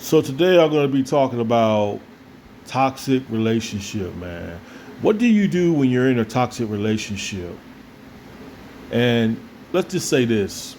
So today I'm going to be talking about toxic relationship, man. What do you do when you're in a toxic relationship? And let's just say this.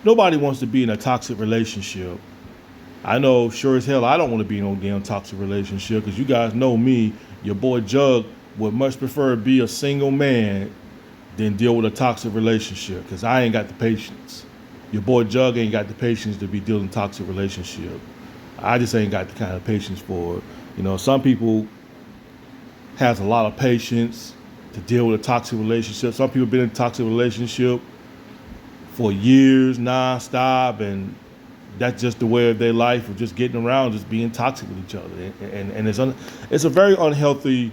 Nobody wants to be in a toxic relationship. I know sure as hell I don't want to be in no damn toxic relationship because you guys know me, your boy Jug would much prefer to be a single man than deal with a toxic relationship because I ain't got the patience. Your boy Jug ain't got the patience to be dealing toxic relationship. I just ain't got the kind of patience for it. Some people has a lot of patience to deal with a toxic relationship. Some people been in a toxic relationship for years nonstop, and that's just the way of their life of just getting around, just being toxic with each other, and it's a very unhealthy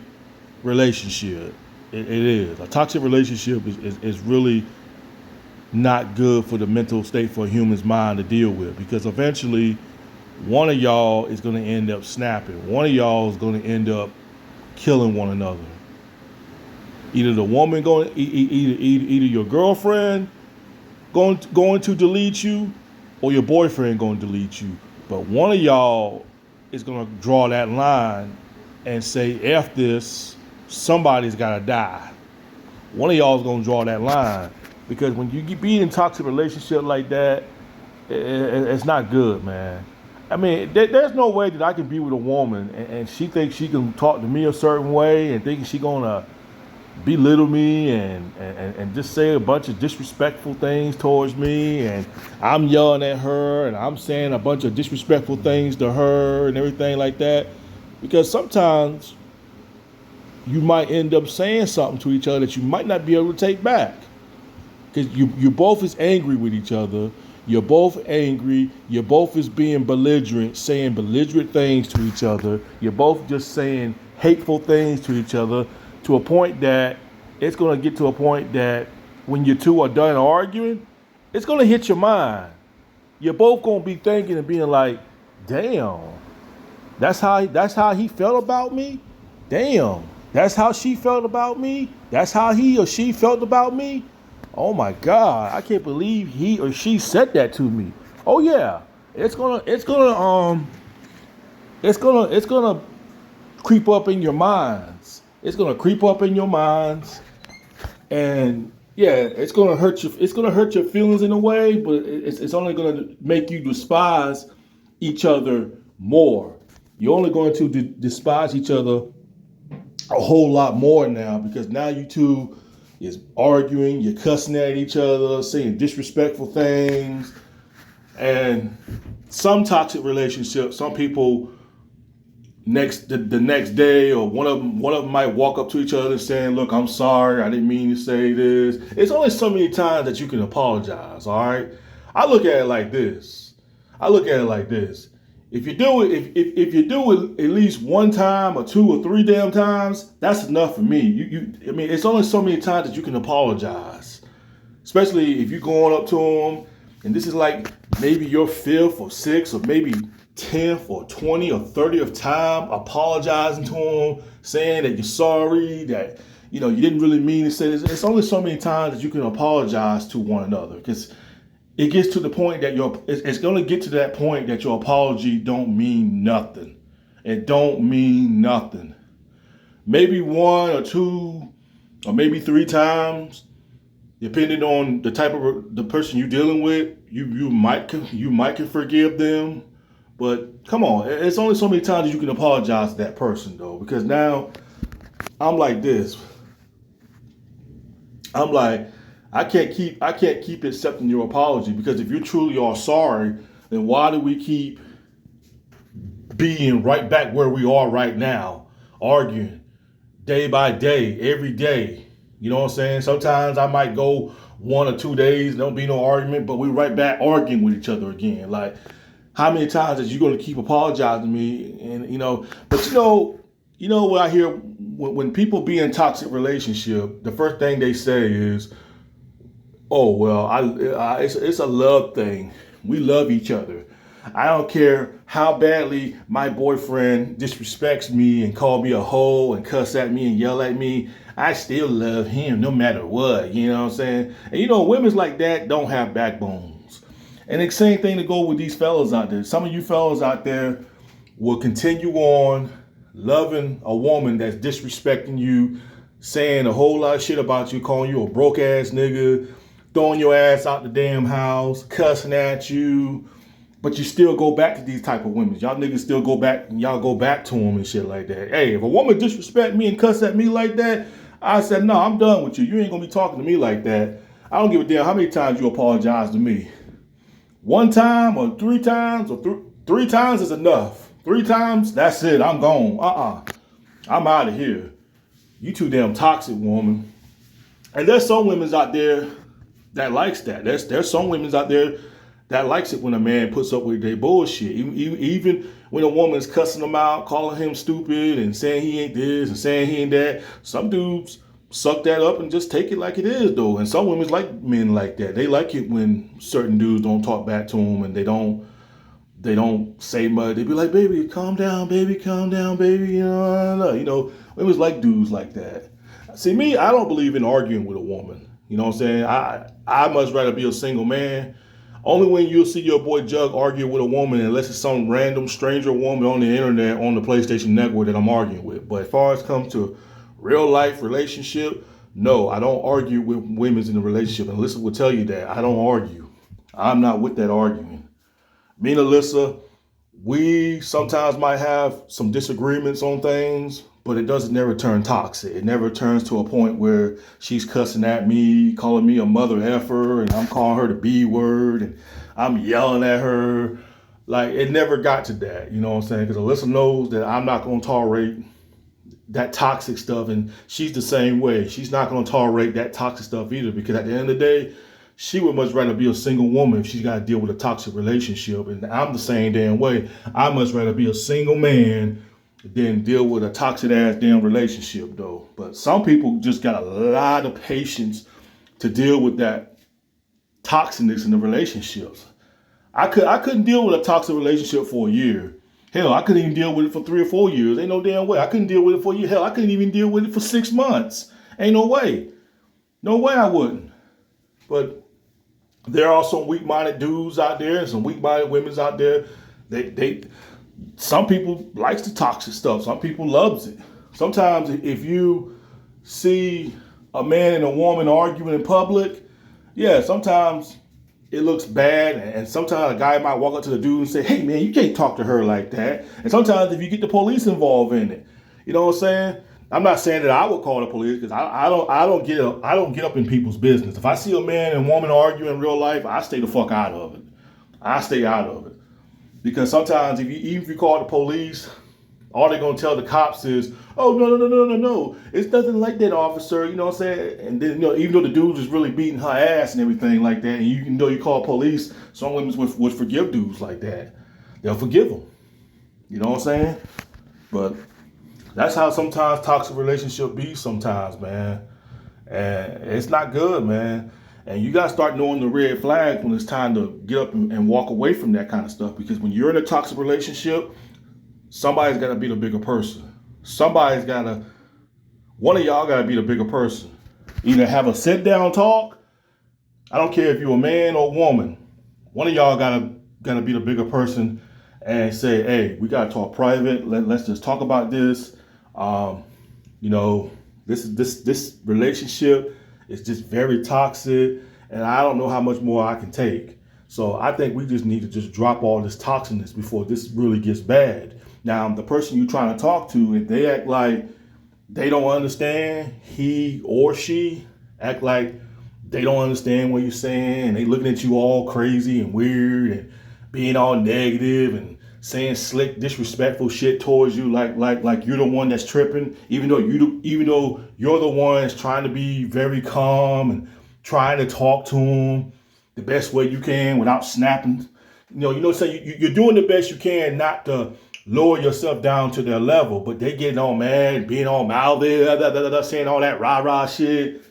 relationship. It is a toxic relationship is really not good for the mental state for a human's mind to deal with because eventually one of y'all is going to end up snapping. One of y'all is going to end up killing one another. Either the woman either your girlfriend going to delete you, or your boyfriend going to delete you. But one of y'all is going to draw that line and say, "F this." Somebody's got to die. One of y'all is going to draw that line because when you be in a toxic relationship like that, it's not good, man. I mean, there's no way that I can be with a woman and she thinks she can talk to me a certain way and thinking she gonna belittle me and just say a bunch of disrespectful things towards me, and I'm yelling at her and I'm saying a bunch of disrespectful things to her and everything like that. Because sometimes you might end up saying something to each other that you might not be able to take back because you both is angry with each other. You're both angry. You're both is being belligerent, saying belligerent things to each other. You're both just saying hateful things to each other to a point that it's going to get to a point that when you two are done arguing, it's going to hit your mind. You're both going to be thinking and being like, "Damn, that's how he felt about me. Damn, that's how she felt about me. That's how he or she felt about me. Oh my God, I can't believe he or she said that to me." Oh yeah, it's gonna creep up in your minds. It's gonna creep up in your minds, and yeah, it's gonna hurt you. It's gonna hurt your feelings in a way, but it's only gonna make you despise each other more. You're only going to despise each other a whole lot more now because now you two is arguing, you're cussing at each other, saying disrespectful things, and some toxic relationships. Some people the next day, or one of them might walk up to each other saying, "Look, I'm sorry, I didn't mean to say this." It's only so many times that you can apologize. All right, I look at it like this. I look at it like this. If you do it, if you do it at least one time or two or three damn times, that's enough for me. I mean, it's only so many times that you can apologize, especially if you're going up to them, and this is like maybe your fifth or sixth or maybe 10th or 20th or 30th time apologizing to them, saying that you're sorry, that you didn't really mean to say this. It's only so many times that you can apologize to one another because it gets to the point that it's going to get to that point that your apology don't mean nothing. It don't mean nothing. Maybe one or two or maybe three times, depending on the type of the person you're dealing with, you might can forgive them. But come on, it's only so many times you can apologize to that person though, because now I'm like this. I'm like, I can't keep accepting your apology because if you truly are sorry, then why do we keep being right back where we are right now, arguing day by day, every day? You know what I'm saying? Sometimes I might go 1 or 2 days, don't be no argument, but we right back arguing with each other again. Like, how many times is you going to keep apologizing to me? And but what I hear when people be in toxic relationship, the first thing they say is, "Oh well, it's a love thing. We love each other. I don't care how badly my boyfriend disrespects me and call me a hoe and cuss at me and yell at me. I still love him no matter what." You know what I'm saying? And women's like that don't have backbones. And the same thing to go with these fellas out there. Some of you fellas out there will continue on loving a woman that's disrespecting you, saying a whole lot of shit about you, calling you a broke ass nigga, throwing your ass out the damn house, cussing at you, but you still go back to these type of women. Y'all niggas still go back and y'all go back to them and shit like that. Hey, if a woman disrespect me and cuss at me like that, I said, no, I'm done with you. You ain't gonna be talking to me like that. I don't give a damn how many times you apologize to me. One time or three times or three times is enough. 3 times, that's it. I'm gone. I'm out of here. You too damn toxic, woman. And there's some women out there that likes that. There's some women out there that likes it when a man puts up with their bullshit. Even when a woman's cussing him out, calling him stupid and saying he ain't this and saying he ain't that. Some dudes suck that up and just take it like it is, though. And some women like men like that. They like it when certain dudes don't talk back to them and they don't say much. They be like, baby, calm down, baby, you know, women like dudes like that. See, me, I don't believe in arguing with a woman. You know what I'm saying? I much rather be a single man. Only when you'll see your boy Jug argue with a woman, unless it's some random stranger woman on the internet, on the PlayStation Network that I'm arguing with. But as far as comes to real life relationship, no, I don't argue with women in a relationship. And Alyssa will tell you that. I don't argue. I'm not with that arguing. Me and Alyssa, we sometimes might have some disagreements on things, but it doesn't never turn toxic. It never turns to a point where she's cussing at me, calling me a mother effer, and I'm calling her the B word, and I'm yelling at her. Like, it never got to that, you know what I'm saying? Because Alyssa knows that I'm not going to tolerate that toxic stuff, and she's the same way. She's not going to tolerate that toxic stuff either, because at the end of the day, she would much rather be a single woman if she's got to deal with a toxic relationship. And I'm the same damn way. I much rather be a single man than deal with a toxic ass damn relationship, though. But some people just got a lot of patience to deal with that toxicness in the relationships. I couldn't deal with a toxic relationship for a year. Hell, I couldn't even deal with it for 3 or 4 years. Ain't no damn way. I couldn't deal with it for a year. Hell, I couldn't even deal with it for 6 months. Ain't no way. No way I wouldn't. But there are some weak-minded dudes out there and some weak-minded women out there. Some people likes the toxic stuff. Some people loves it. Sometimes if you see a man and a woman arguing in public, yeah, sometimes it looks bad. And sometimes a guy might walk up to the dude and say, hey, man, you can't talk to her like that. And sometimes if you get the police involved in it, you know what I'm saying? I'm not saying that I would call the police because I don't get up in people's business. If I see a man and woman argue in real life, I stay the fuck out of it. I stay out of it. Because sometimes even if you call the police, all they're gonna tell the cops is, oh no. It's nothing like that, officer, you know what I'm saying? And then, you know, even though the dude is really beating her ass and everything like that, and you know you call police, some women would forgive dudes like that. They'll forgive them. You know what I'm saying? But that's how sometimes toxic relationship be sometimes, man. And it's not good, man. And you got to start knowing the red flags when it's time to get up and walk away from that kind of stuff. Because when you're in a toxic relationship, somebody's got to be the bigger person. One of y'all got to be the bigger person. Either have a sit down talk. I don't care if you're a man or a woman. One of y'all got to be the bigger person and say, hey, we got to talk private. Let's just talk about this. You know, this relationship is just very toxic, and I don't know how much more I can take. So I think we just need to just drop all this toxicness before this really gets bad. Now, the person you're trying to talk to, if they act like they don't understand, he or she act like they don't understand what you're saying, and they looking at you all crazy and weird and being all negative and saying slick, disrespectful shit towards you, like you're the one that's tripping, even though you're the one that's trying to be very calm and trying to talk to them the best way you can without snapping. So you're doing the best you can not to lower yourself down to their level, but they getting all mad, being all mouthy, saying all that rah-rah shit.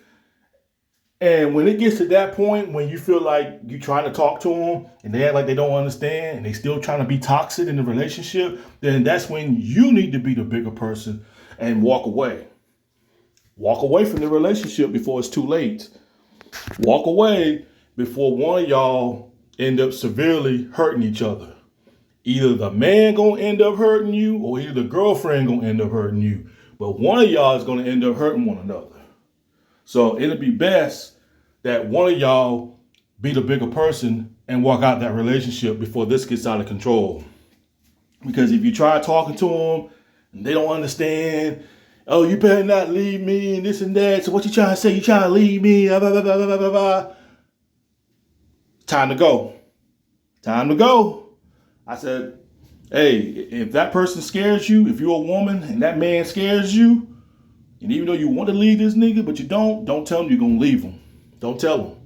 And when it gets to that point, when you feel like you're trying to talk to them and they act like they don't understand and they still trying to be toxic in the relationship, then that's when you need to be the bigger person and walk away. Walk away from the relationship before it's too late. Walk away before one of y'all end up severely hurting each other. Either the man gonna end up hurting you, or either the girlfriend gonna end up hurting you. But one of y'all is gonna end up hurting one another. So it'll be best that one of y'all be the bigger person and walk out that relationship before this gets out of control. Because if you try talking to them and they don't understand, oh, you better not leave me and this and that. So what you trying to say? You trying to leave me? Blah, blah, blah, blah, blah, blah. Time to go. Time to go. I said, hey, if that person scares you, if you're a woman and that man scares you, and even though you want to leave this nigga, but you don't tell him you're going to leave him. Don't tell him.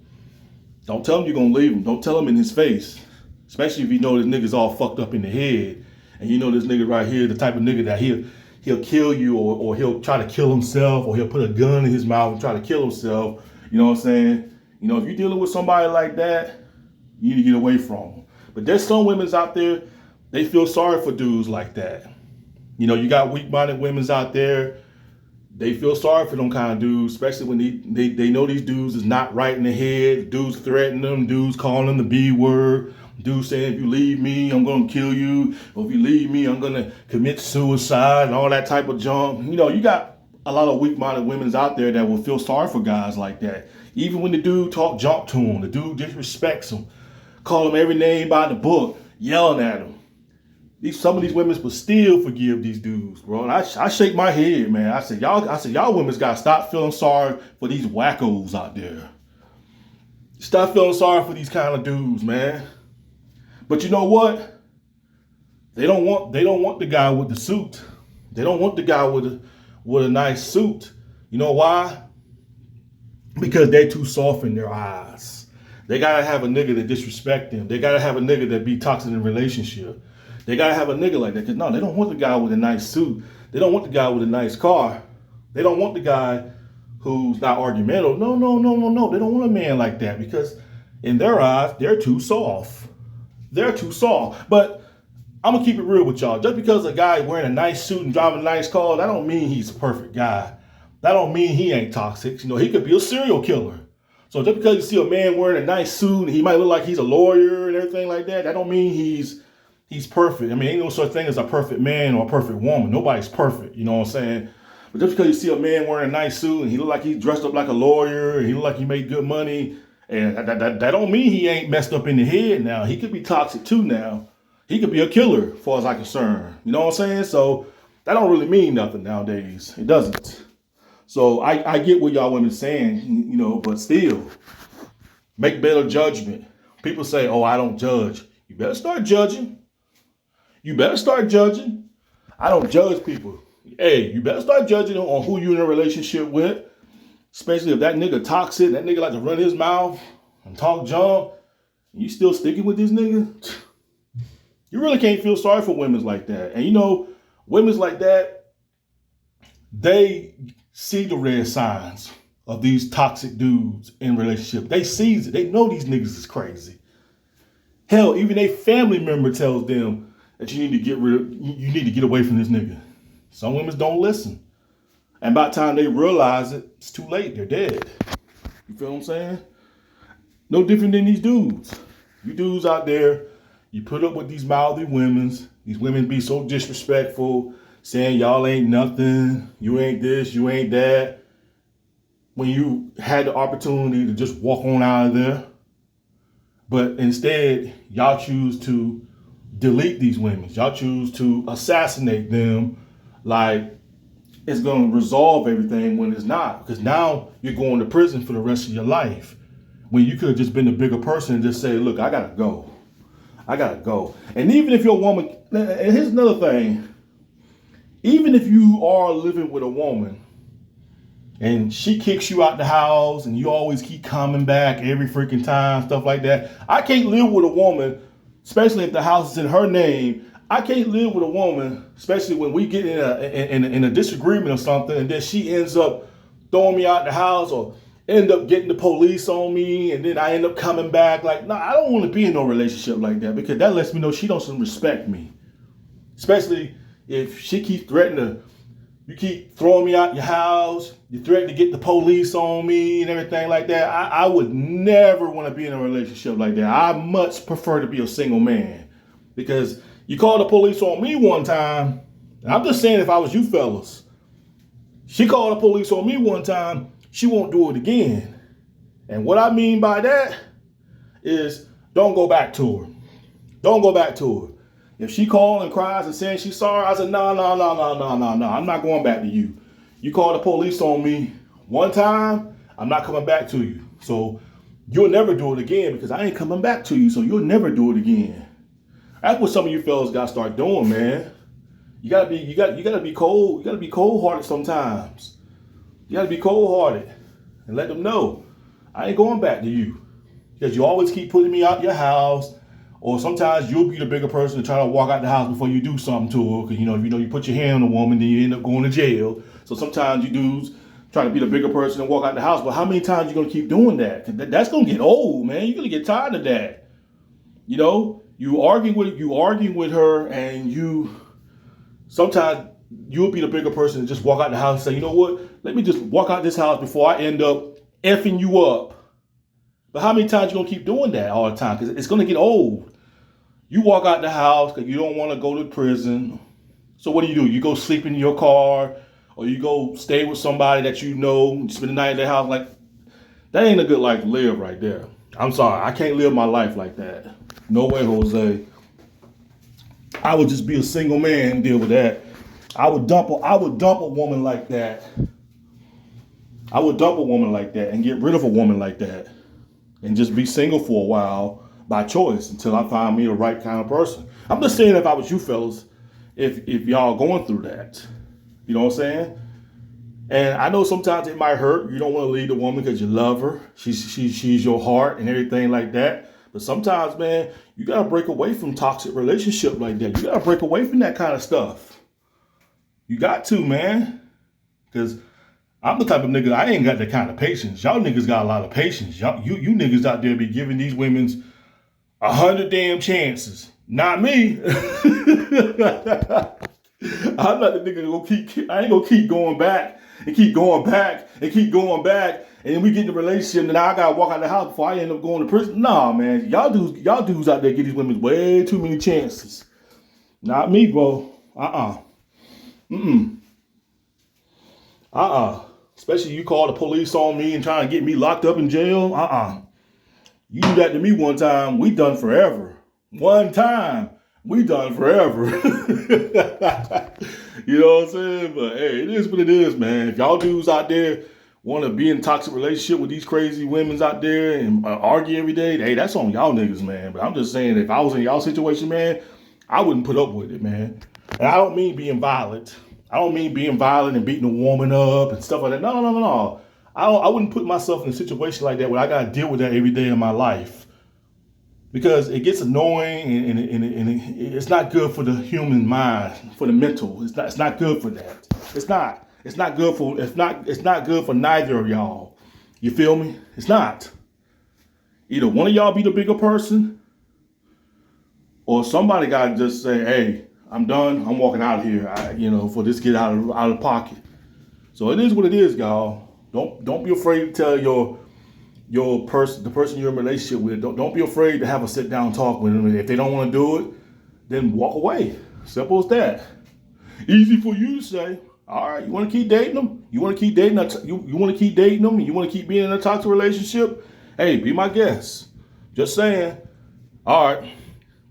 Don't tell him you're going to leave him. Don't tell him in his face. Especially if you know this nigga's all fucked up in the head. And you know this nigga right here, the type of nigga that he'll kill you, or he'll try to kill himself, or he'll put a gun in his mouth and try to kill himself. You know what I'm saying? You know, if you're dealing with somebody like that, you need to get away from them. But there's some women's out there, they feel sorry for dudes like that. You know, you got weak-minded women's out there, they feel sorry for them kind of dudes, especially when they know these dudes is not right in the head. Dudes threatening them, dudes calling them the B word, dudes saying, if you leave me, I'm going to kill you. Or if you leave me, I'm going to commit suicide and all that type of junk. You know, you got a lot of weak-minded women's out there that will feel sorry for guys like that. Even when the dude talk junk to them, the dude disrespects them, call them every name by the book, yelling at them. Some of these women will still forgive these dudes, bro. And I shake my head, man. I said, y'all women's gotta stop feeling sorry for these wackos out there. Stop feeling sorry for these kind of dudes, man. But you know what? They don't want the guy with the suit. They don't want the guy with a nice suit. You know why? Because they're too soft in their eyes. They gotta have a nigga that disrespect them. They gotta have a nigga that be toxic in a relationship. They gotta have a nigga like that. Cause no, they don't want the guy with a nice suit. They don't want the guy with a nice car. They don't want the guy who's not argumentative. No. They don't want a man like that because in their eyes, they're too soft. They're too soft. But I'm gonna keep it real with y'all. Just because a guy wearing a nice suit and driving a nice car, that don't mean he's a perfect guy. That don't mean he ain't toxic. You know, he could be a serial killer. So just because you see a man wearing a nice suit and he might look like he's a lawyer and everything like that, that don't mean he's perfect. I mean, ain't no such thing as a perfect man or a perfect woman. Nobody's perfect, you know what I'm saying? But just because you see a man wearing a nice suit and he look like he's dressed up like a lawyer and he look like he made good money, and that don't mean he ain't messed up in the head now. He could be toxic too now. He could be a killer as far as I'm concerned. You know what I'm saying? So that don't really mean nothing nowadays. It doesn't. So I get what y'all women saying, you know, but still, make better judgment. People say, oh, I don't judge. You better start judging. You better start judging. I don't judge people. Hey, you better start judging on who you're in a relationship with. Especially if that nigga toxic, that nigga like to run his mouth and talk junk, and you still sticking with this nigga. You really can't feel sorry for women like that. And you know, women like that, they see the red signs of these toxic dudes in relationships. They sees it. They know these niggas is crazy. Hell, even a family member tells them that you need to get away from this nigga. Some women don't listen. And by the time they realize it, it's too late. They're dead. You feel what I'm saying? No different than these dudes. You dudes out there, you put up with these mouthy women. These women be so disrespectful, saying y'all ain't nothing, you ain't this, you ain't that. When you had the opportunity to just walk on out of there. But instead, y'all choose to delete these women. Y'all choose to assassinate them like it's going to resolve everything when it's not. Because now you're going to prison for the rest of your life. When you could have just been the bigger person and just say, look, I got to go. I got to go. And even if you're a woman, and here's another thing. Even if you are living with a woman and she kicks you out the house and you always keep coming back every freaking time, stuff like that. I can't live with a woman, especially if the house is in her name. I can't live with a woman, especially when we get in a disagreement or something, and then she ends up throwing me out the house or end up getting the police on me, and then I end up coming back. Like, no, I don't want to be in no relationship like that, because that lets me know she doesn't respect me. Especially if she keeps threatening to You keep throwing me out your house. You threaten to get the police on me and everything like that. I would never want to be in a relationship like that. I much prefer to be a single man. Because you called the police on me one time. And I'm just saying, if I was you fellas, she called the police on me one time, she won't do it again. And what I mean by that is don't go back to her. Don't go back to her. If she calls and cries and saying she's sorry, I said, no. I'm not going back to you. You call the police on me one time, I'm not coming back to you. So you'll never do it again because I ain't coming back to you. So you'll never do it again. That's what some of you fellas gotta start doing, man. You gotta be cold. You gotta be cold-hearted sometimes. You gotta be cold-hearted and let them know I ain't going back to you because you always keep putting me out your house. Or sometimes you'll be the bigger person to try to walk out the house before you do something to her. Because, you put your hand on a woman, then you end up going to jail. So sometimes you dudes try to be the bigger person and walk out the house. But how many times you going to keep doing that? Because that's going to get old, man. You're going to get tired of that. You arguing with her, and sometimes you'll be the bigger person and just walk out the house and say, you know what? Let me just walk out this house before I end up effing you up. But how many times you going to keep doing that all the time? Because it's going to get old. You walk out the house because you don't want to go to prison. So what do? You go sleep in your car, or you go stay with somebody that you know, spend the night at their house. Like, that ain't a good life to live right there. I'm sorry. I can't live my life like that. No way, Jose. I would just be a single man and deal with that. I would dump a woman like that. I would dump a woman like that and get rid of a woman like that. And just be single for a while by choice until I find me the right kind of person. I'm just saying, if I was you fellas, if y'all going through that, you know what I'm saying? And I know sometimes it might hurt. You don't want to leave the woman because you love her. She's your heart and everything like that. But sometimes, man, you got to break away from toxic relationship like that. You got to break away from that kind of stuff. You got to, man. Because I'm the type of nigga, I ain't got that kind of patience. Y'all niggas got a lot of patience. You niggas out there be giving these women's 100 damn chances. Not me. I'm not the nigga I ain't gonna keep going back and keep going back and keep going back. And then we get in the relationship and now I gotta walk out the house before I end up going to prison. Nah, man. Y'all dudes out there give these women way too many chances. Not me, bro. Especially you call the police on me and trying to get me locked up in jail. You do that to me one time, we done forever. One time, we done forever. You know what I'm saying? But hey, it is what it is, man. If y'all dudes out there want to be in a toxic relationship with these crazy women out there and argue every day, hey, that's on y'all niggas, man. But I'm just saying, if I was in y'all situation, man, I wouldn't put up with it, man. And I don't mean being violent. I don't mean being violent and beating a woman up and stuff like that. No. I wouldn't put myself in a situation like that where I got to deal with that every day of my life. Because it gets annoying and it's not good for the human mind, for the mental. It's not good for that. It's not. It's not good for neither of y'all. You feel me? It's not. Either one of y'all be the bigger person, or somebody got to just say, hey, I'm done. I'm walking out of here. For this get out of pocket. So it is what it is, y'all. Don't be afraid to tell the person you're in a relationship with. Don't be afraid to have a sit down talk with them. If they don't want to do it, then walk away. Simple as that. Easy for you to say. All right, you want to keep dating them? You want to keep dating? You want to keep dating them? You want to keep being in a toxic relationship? Hey, be my guest. Just saying. All right.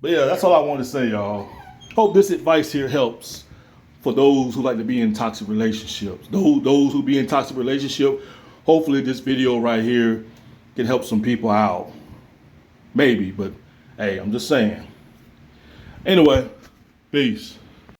But yeah, that's all I want to say, y'all. Hope this advice here helps for those who like to be in toxic relationships. Those who be in toxic relationship, hopefully this video right here can help some people out. Maybe, but hey, I'm just saying. Anyway, peace.